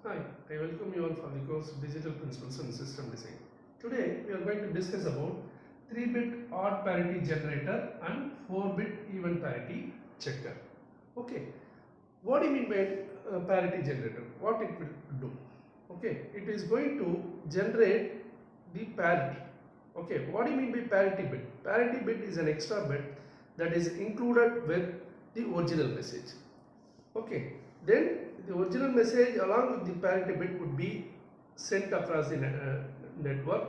Hi, I welcome you all for the course Digital Principles and System Design. Today we are going to discuss about 3-bit odd parity generator and 4-bit even parity checker. Okay, what do you mean by parity generator? What it will do? Okay, it is going to generate the parity. Okay, what do you mean by parity bit? Parity bit is an extra bit that is included with the original message. Okay, then the original message along with the parity bit would be sent across the network.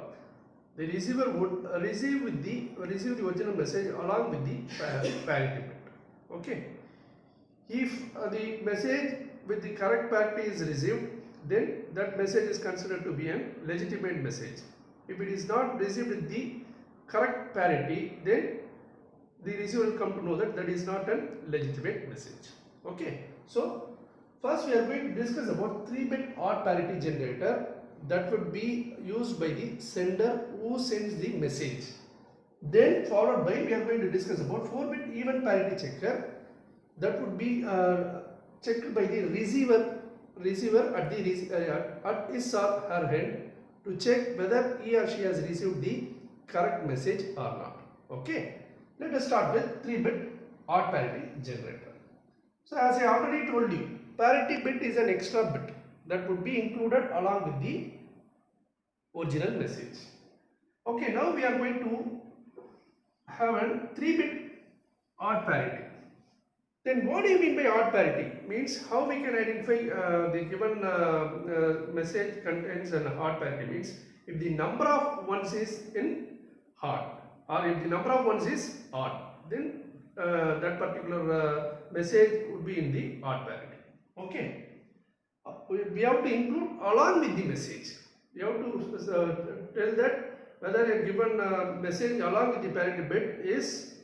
The receiver would receive the original message along with the parity bit. Okay, if the message with the correct parity is received, then that message is considered to be a legitimate message. If it is not received with the correct parity, then the receiver will come to know that that is not a legitimate message. Okay, so first we are going to discuss about 3-bit odd parity generator that would be used by the sender who sends the message. Then followed by we are going to discuss about 4-bit even parity checker that would be checked by the receiver at his or her end to check whether he or she has received the correct message or not. Okay, let us start with 3-bit odd parity generator. So as I already told you, parity bit is an extra bit that would be included along with the original message. Okay, now we are going to have a 3-bit odd parity. Then what do you mean by odd parity? Means how we can identify the given message contains an odd parity. Means if the number of ones is in odd or if the number of ones is odd, then that particular message would be in the odd parity. Okay. We have to include along with the message. We have to tell that whether a given message along with the parity bit is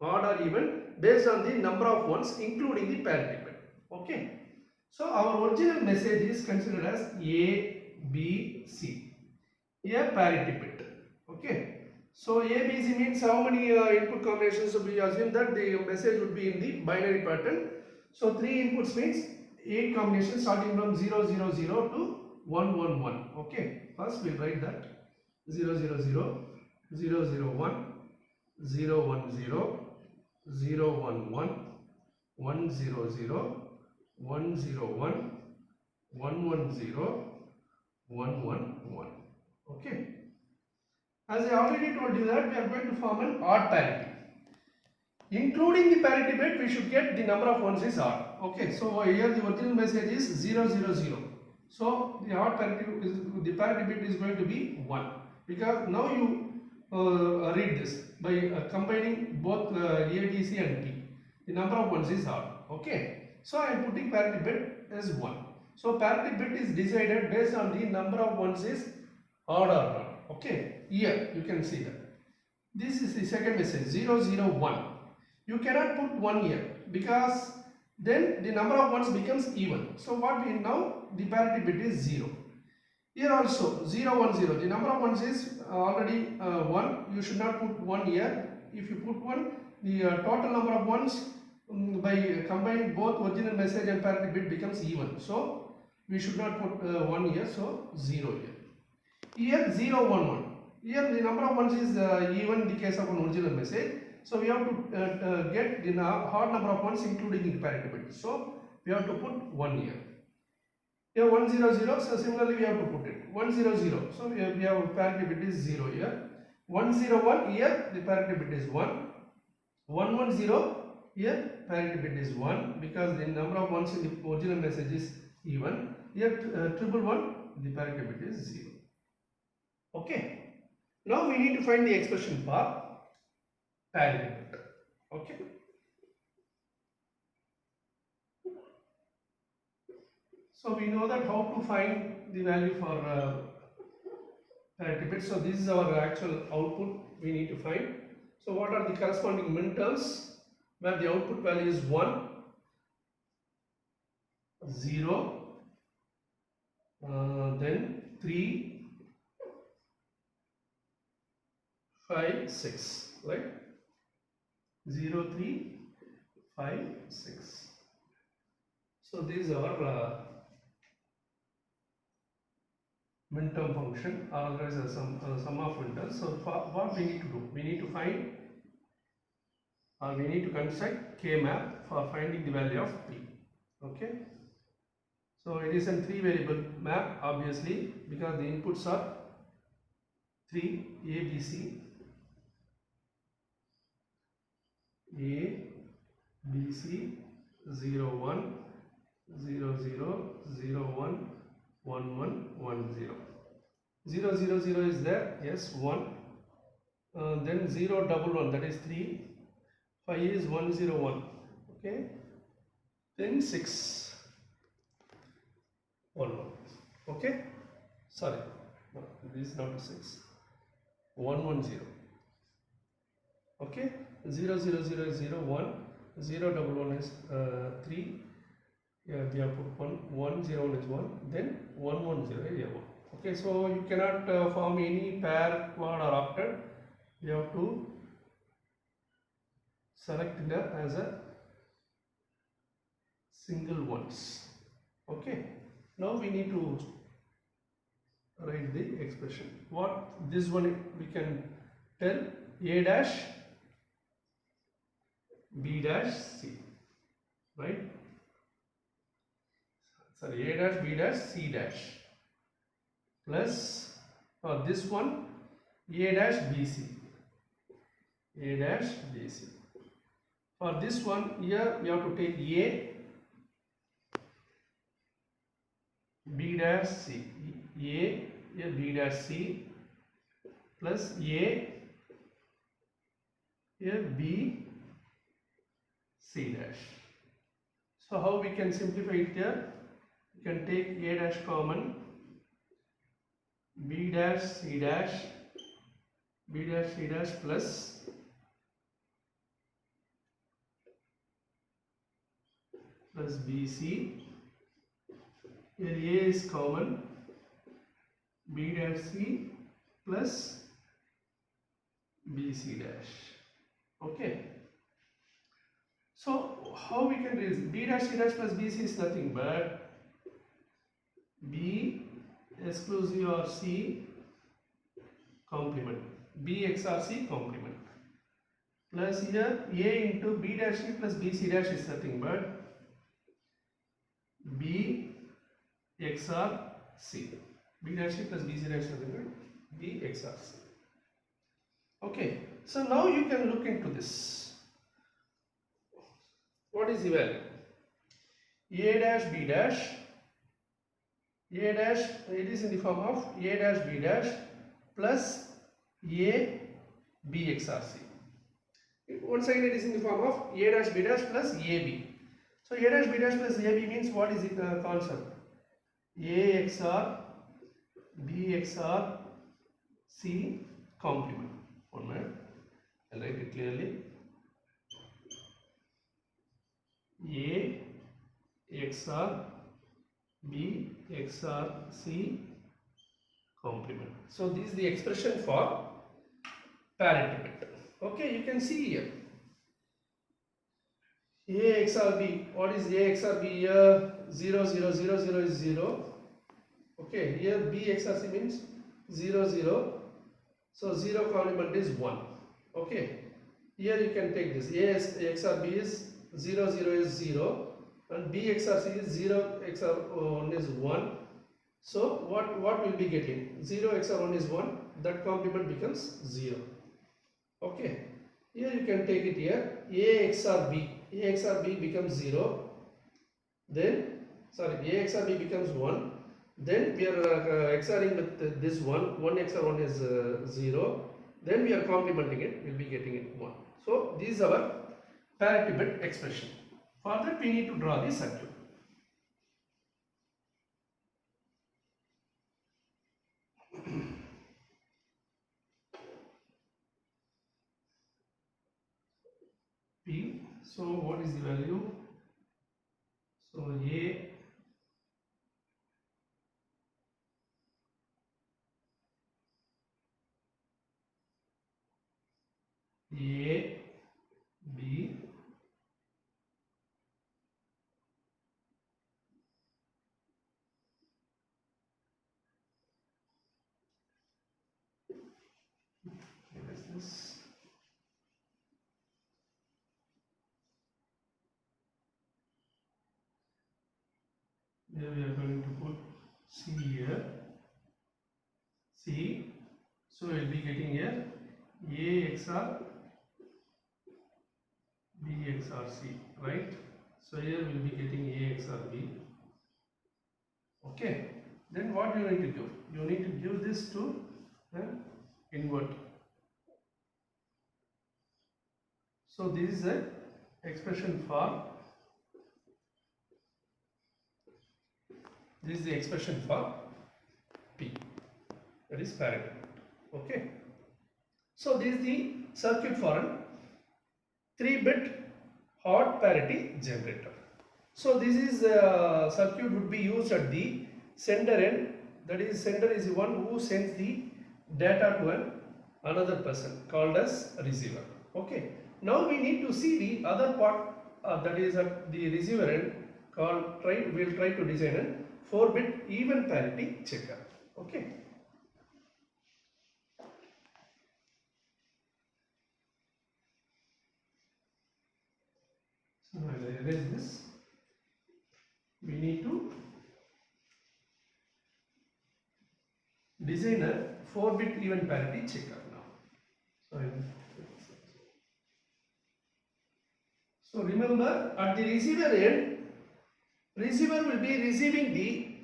odd or even based on the number of ones including the parity bit. Okay. So our original message is considered as A, B, C. A parity bit. Okay. So A, B, C means how many input combinations? So we assume that the message would be in the binary pattern. So 3 inputs means 8 combinations starting from 0, 0, 0 to 1, 1, 1. Okay. First we will write that 0, 0, 0, 0, 0, 1, 0, 1, 0, 0, 1, 1, 1, 0, 0, 1, 0, 1, 1, 1, 0, 1, 1, 1. Okay. As I already told you that we are going to form an odd parity. Including the parity bit, we should get the number of ones is odd. Okay, so here the original message is 0, 0, 0. So the odd parity is the parity bit is going to be 1 because now you read this by combining both A, D, C and P. The number of ones is odd. Okay, so I am putting parity bit as 1. So parity bit is decided based on the number of ones is odd or not. Okay, here you can see that. This is the second message 0, 0, 1. You cannot put 1 here because then the number of ones becomes even. So what we now the parity bit is 0. Here also 0, 1, 0. The number of ones is already 1. You should not put 1 here. If you put 1, the total number of ones by combining both original message and parity bit becomes even. So we should not put 1 here. So 0 here. Here 0, 1, 1. Here the number of ones is even in the case of an original message. So we have to get the odd number of ones including the parity bit. So we have to put 1 here. Here 1, 0, 0. So similarly we have to put it 1, 0, 0. So we have parity bit is 0 here. 1, 0, 1 here the parity bit is 1. 1, 1, 0 here parity bit is 1 because the number of ones in the original message is even. Here triple 1 the parity bit is 0. Okay. Now we need to find the expression for parity bit. Okay. So we know that how to find the value for parity bit. So this is our actual output we need to find. So what are the corresponding minterms where the output value is 1, 0, then 3, 5, 6, right? 0, 3, 5, 6. So these are minterm function or otherwise a sum of minters. So what we need to do, we need to find or we need to construct K map for finding the value of P. Okay. So it is a 3 variable map obviously because the inputs are 3 A, B, C, A, B, C, 0, 1, 0, 0, 0, 1, 1, 1, 1, 0. 0, 0, 0 is there, yes, 1. Then 0, double 1, that is 3. 5 is 1, 0, 1. Okay. Then 6, 1, 1. Okay. Sorry, no, this is not 6. 1, 1, 0. Okay. 0, 0, 0 is 0, 1. 0, double 1 is 3. Yeah, we have put 1, 1, 0, 1 is 1. Then 1, 1, 0 is 1. Okay, so you cannot form any pair, quad or octet. You have to select it as a single ones. Okay, now we need to write the expression. What this one we can tell A dash B dash C, right? Sorry, A dash B dash C dash plus for this one A dash BC, A dash BC. For this one here we have to take A, B dash C, A B dash C plus A B C dash. So how we can simplify it here? We can take A dash common, B dash C dash, B dash C dash plus BC. Here A is common, B dash C plus BC dash. Okay. So how we can raise B dash C dash plus BC is nothing but B exclusive or C complement, B XOR C complement, plus here A into B dash C plus BC dash is nothing but B XOR C. B dash C plus BC dash is nothing but B XOR C. Okay, so now you can look into this. What is the value? A dash B dash, A dash, it is in the form of A dash B dash plus A B XOR C. Once again it is in the form of A dash B dash plus AB. So A dash B dash plus AB means what is the concept? A XOR B XOR C complement. 1 minute, I'll write it clearly. A XOR B XOR C complement. So this is the expression for parent bit. Okay, you can see here. A XOR B. What is A XOR B here? 0, 0, 0, 0 is 0. Okay, here B XOR C means 0, 0. So 0 complement is 1. Okay, here you can take this. A XOR B is 0, 0 is 0. And B XOR C is 0 XOR 1 is 1. So what will be getting? 0 XOR 1 is 1. That complement becomes 0. Okay. Here you can take it here. A XOR B. A XOR B becomes 0. Then, sorry, A XOR B becomes 1. Then we are XORing with this 1. 1 XOR 1 is 0. Then we are complementing it. We will be getting it 1. So this is our parity bit expression. For that we need to draw the circuit. P. So what is the value? So A B this. Here we are going to put C here. C. So we will be getting here A XOR B XOR C, right? So here we will be getting A XOR B. Okay. Then what you need to give? You need to give this to invert. So this is the expression for P, that is parity. Okay. So this is the circuit for a 3-bit odd parity generator. So this is circuit would be used at the sender end. That is, sender is the one who sends the data to another person called as receiver. Okay. Now we need to see the other part that is at the receiver end called we'll try to design a 4-bit even parity checker. Okay. So I will erase this. We need to design a 4-bit even parity checker now. So remember, at the receiver end, receiver will be receiving the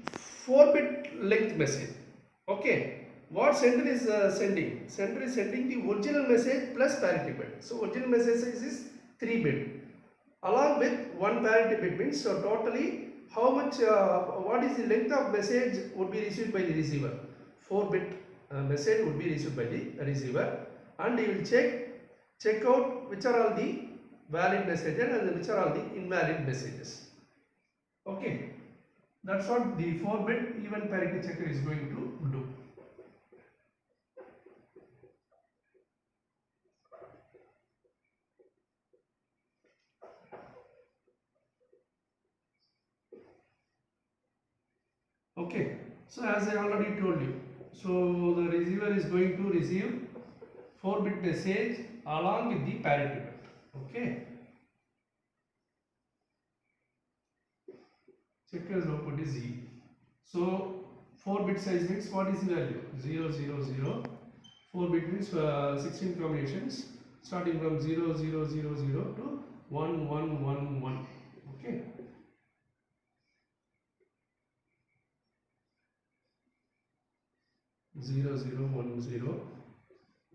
4-bit length message. Okay. What sender is sending? Sender is sending the original message plus parity bit. So original message size is 3-bit. Along with one parity bit means, so totally how much, what is the length of message would be received by the receiver? 4-bit message would be received by the receiver, and he will check out which are all the valid messages and which are all the invalid messages. Okay, that's what the 4-bit even parity checker is going to do. Okay, so as I already told you, so the receiver is going to receive 4-bit message along with the parity bit. Okay. Checker's output is Z. So 4-bit size means what is the value? 0, 0, 0. 4-bit means 16 combinations starting from 0, 0, 0, 0 to 1, 1, 1, 1. Okay. Zero zero one zero,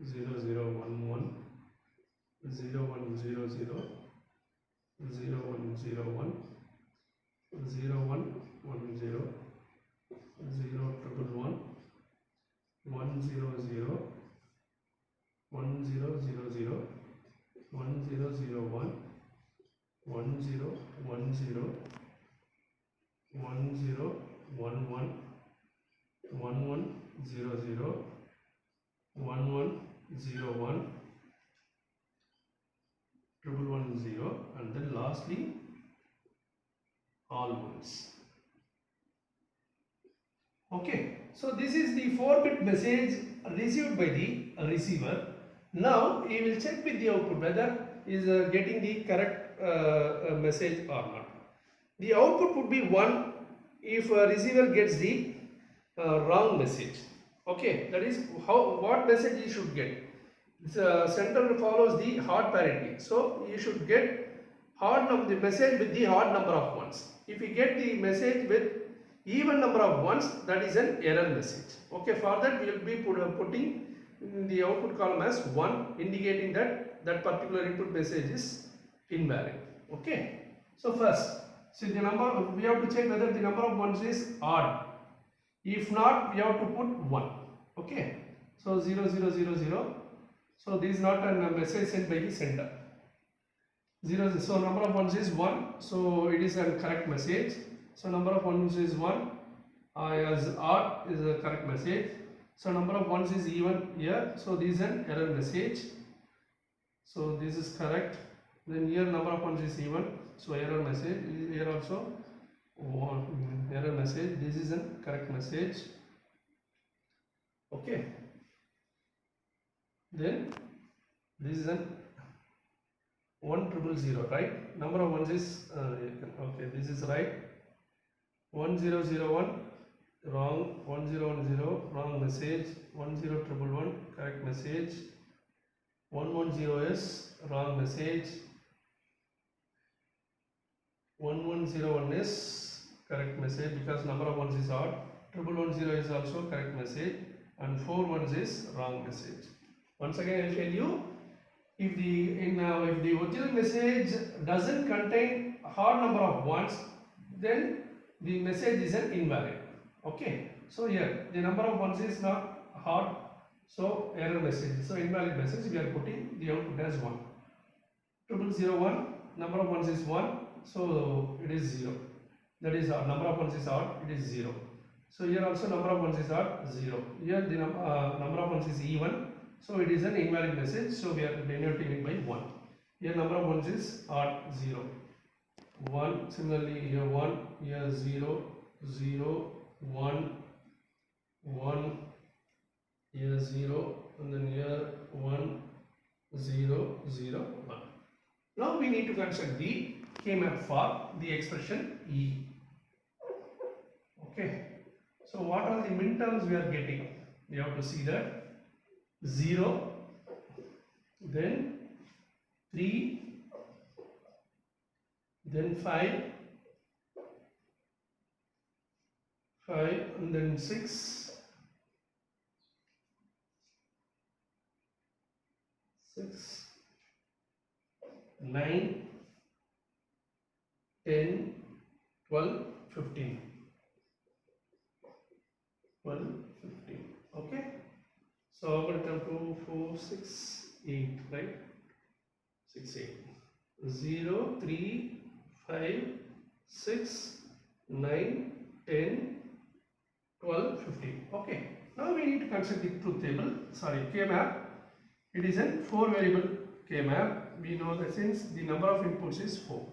0 0 1 1, 0 1 0 0, 0 1 0 1, 0 1 1 0, 0 triple 1, 1 0 0, 1 0 0 0, 1 0 0 1, 1 0 1 0, 1 0 1 1, 1 1 0 0, 1 1 0 1, triple 1 0, and then lastly all ones. Okay, so this is the 4-bit message received by the receiver. Now he will check with the output whether is getting the correct message or not. The output would be 1 if a receiver gets the wrong message. Okay, that is what message he should get. The sender follows the odd parity, so you should get the message with the odd number of ones. If you get the message with even number of ones, that is an error message. Okay, for that we will be putting in the output column as 1, indicating that that particular input message is invalid. Okay, so first, so the number, we have to check whether the number of ones is odd. If not, we have to put 1. Okay, so 0 0 0 0. So this is not a message sent by the sender. 0, so number of ones is 1, so it is a correct message. So number of ones is 1, as odd is a correct message. So number of ones is even here, so this is an error message. So this is correct. Then here number of ones is even, so error message. Here also error message. This is a correct message. Okay. Then This is an 1000, right? Number of ones is okay. This is right. 1001 wrong. 1010 wrong message. 10111 correct message. 110 is wrong message. 1101 is correct message because number of ones is odd. 1110 is also correct message, and 4 ones is wrong message. Once again, I will tell you, if the original message doesn't contain odd number of ones, then the message is an invalid. Okay. So here the number of ones is not odd, so error message. So invalid message, we are putting the output as 1. 0001 number of ones is 1, so it is 0. That is number of ones is odd, it is 0. So here also number of ones is odd, 0. Here the number of ones is even, so it is an invalid message, so we are denoting it by 1. Here number of ones is odd, 0. 1, similarly here 1, here 0, 0, 1, 1, here 0, and then here 1, 0, 0, 1. Now we need to construct the K-map for the expression E. Okay. So what are the minterms we are getting? We have to see that 0, then 3, then 5, and then 6, 9, 10, 12, 15. 12, 15. Okay. So I'm going to come 2, 4, 6, 8, right? 6, 8. 0, 3, 5, 6, 9, 10, 12, 15. Okay. Now we need to construct the truth table. Sorry, K-map. It is a 4 variable K-map. We know that since the number of inputs is 4.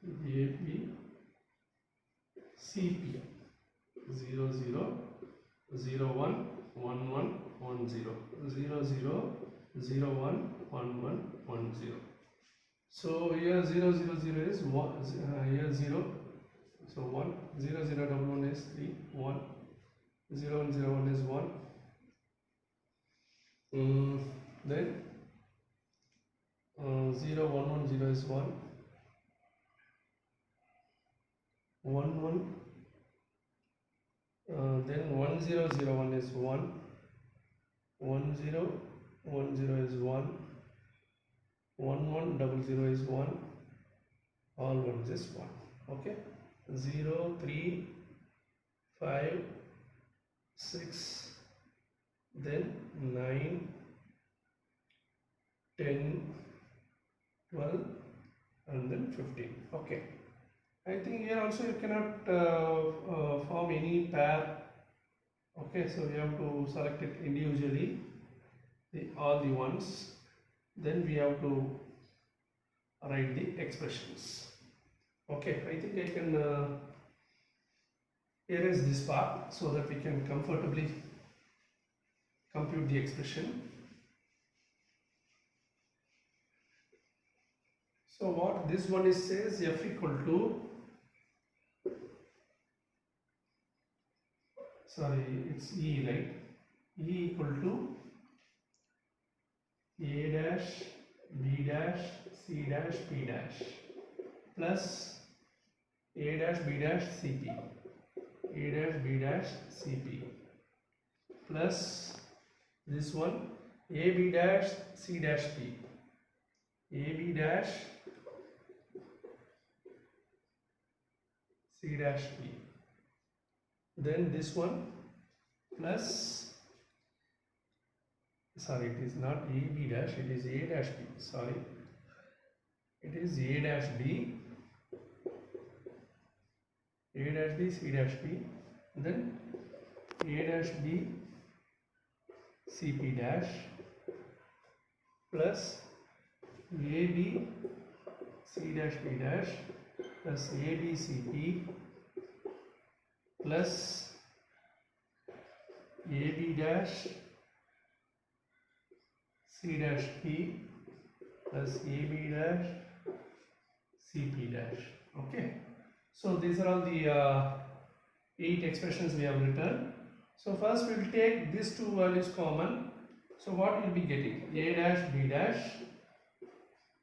A, B, C, P. 0, 0, 0, 1, 1, 1, 1, 0. 0, 0, 0, 1, 1, 1, 1, 0. So here 0, 0, 0 is 1, here 0. So 1, 0, 0, 1, 1 is 3, 1, 0, 1, 0, 1 is 1. Then 0, 1, 1, 0 is 1. 1, 1. Then 1, 0, 0, 1 is 1. 1, 0, 1, 0 is 1. 1, 1, 0, 0 is 1. All ones is 1. Okay. 0, 3, 5, 6, then 9, 10, 12, and then 15. Okay. I think here also you cannot form any pair. Okay, so we have to select it individually, all the ones. Then we have to write the expressions. Okay, I think I can erase this part so that we can comfortably compute the expression. So what this one is says, f equal to, sorry, it's E, right? E equal to A dash, B dash, C dash, P dash plus A dash, B dash, CP. A dash, B dash, CP plus this one A, B dash, C dash, P. A, B dash, C dash, P. Then this one plus, sorry, it is not A, B dash, it is A dash, B. Sorry, it is A dash, B, A dash, B, C dash, P. Then A dash, B, C, P dash plus A, B, C dash, P dash plus A, B, C, P plus AB dash C dash P plus AB dash CP dash. Okay. So these are all the 8 expressions we have written. So first we will take these two values common. So what we will be getting? A dash B dash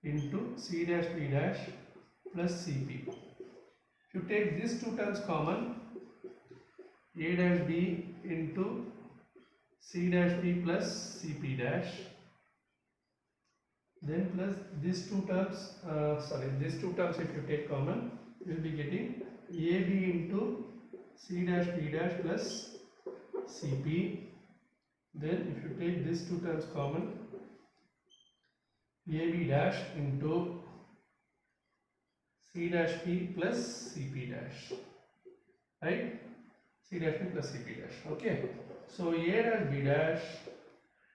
into C dash B dash plus CP. If you take these two terms common, A dash B into C dash B plus CP dash, then plus these two terms, these two terms if you take common, you will be getting AB into C dash B dash plus CP. Then if you take these two terms common, AB dash into C dash P plus CP dash, right? C dash P plus CP dash. Okay. So A dash B dash,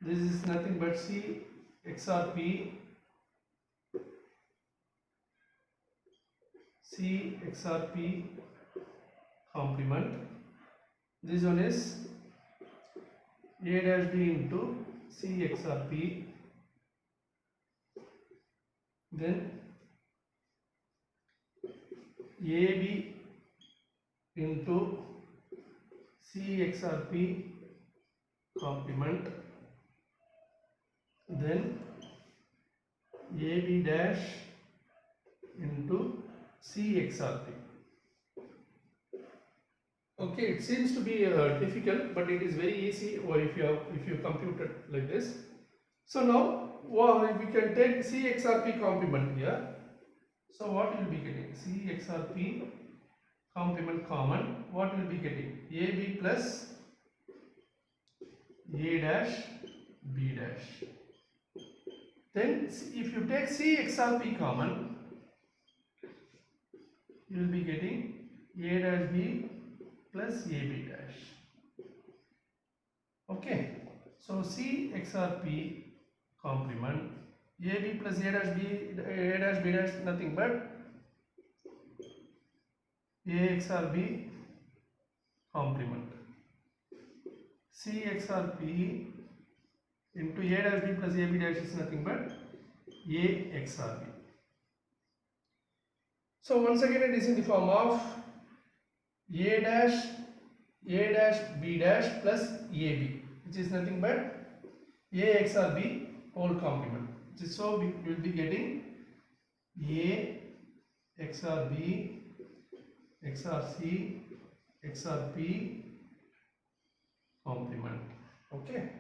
this is nothing but C XOR P, C XOR P complement. This one is A dash B into C XOR P, then AB into C XOR P complement, then AB dash into C XOR P. Okay, it seems to be difficult, but it is very easy if you compute it like this. So now we can take C XOR P complement here. So what will be getting? C XOR P complement common. What will be getting? AB plus A dash B dash. Then if you take C XOR P common, you will be getting A dash B plus AB dash. Okay. So C XOR P complement, AB plus A dash B dash nothing but A XOR B complement. C XOR P into A dash B plus AB dash is nothing but A XOR B. So once again it is in the form of A dash B dash plus AB, which is nothing but A XOR B whole complement. So we will be getting A XOR B XOR C XOR P complement. Okay,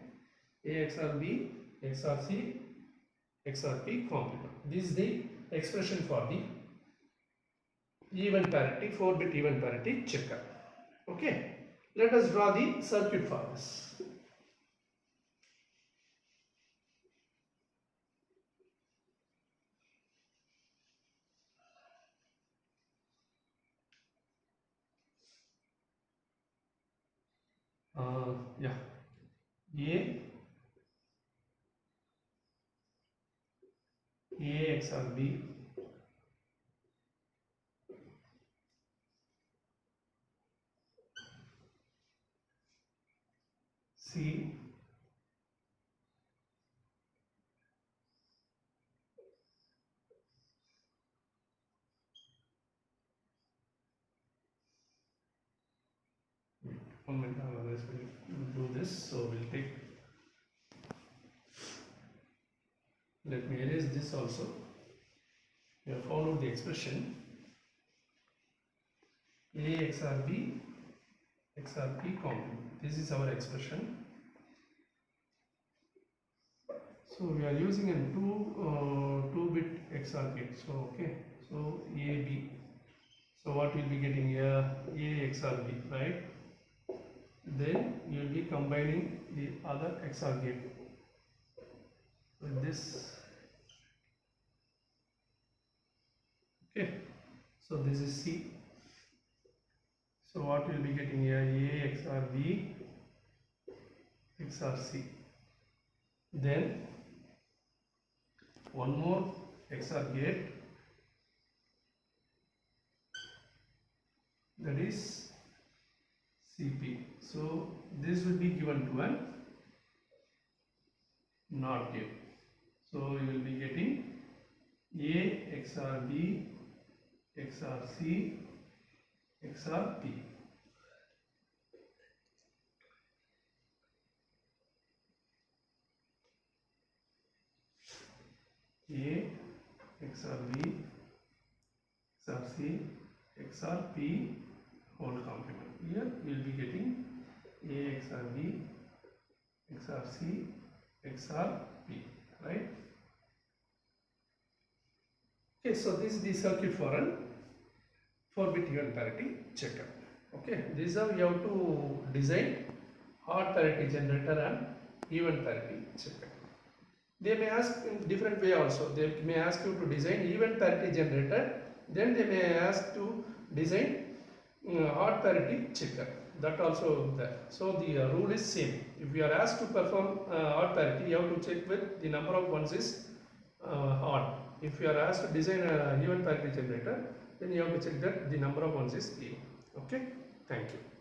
A XOR B XOR C XOR P complement. This is the expression for the even parity, 4-bit even parity checker. Okay, let us draw the circuit for this. Yeah, A XOR B, C one minute, otherwise we'll do this. So we'll take, let me erase this also. We have found out the expression A XOR B XOR P complement. This is our expression. So we are using a 2-bit XOR gate. So okay, so AB. So what we'll be getting here? A XOR B, right? Then you will be combining the other XOR gate with this. Okay, so this is C. So what we'll be getting here? A XOR B XOR C. Then one more XOR gate, that is CP. So this will be given to an NOT gate. So you will be getting A XOR B XOR C XOR P. A XOR B XOR C XOR P whole complement. Here you will be getting A XOR B XOR C XOR P, right? Okay, so this is the circuit for an 4-bit even parity checker. Okay, this is how you have to design odd parity generator and even parity checker. They may ask in different way also. They may ask you to design even parity generator, then they may ask to design odd parity checker. That also there. So the rule is same. If you are asked to perform odd parity, you have to check with the number of ones is odd. If you are asked to design a even parity generator, then you have to check that the number of ones is even. Okay, thank you.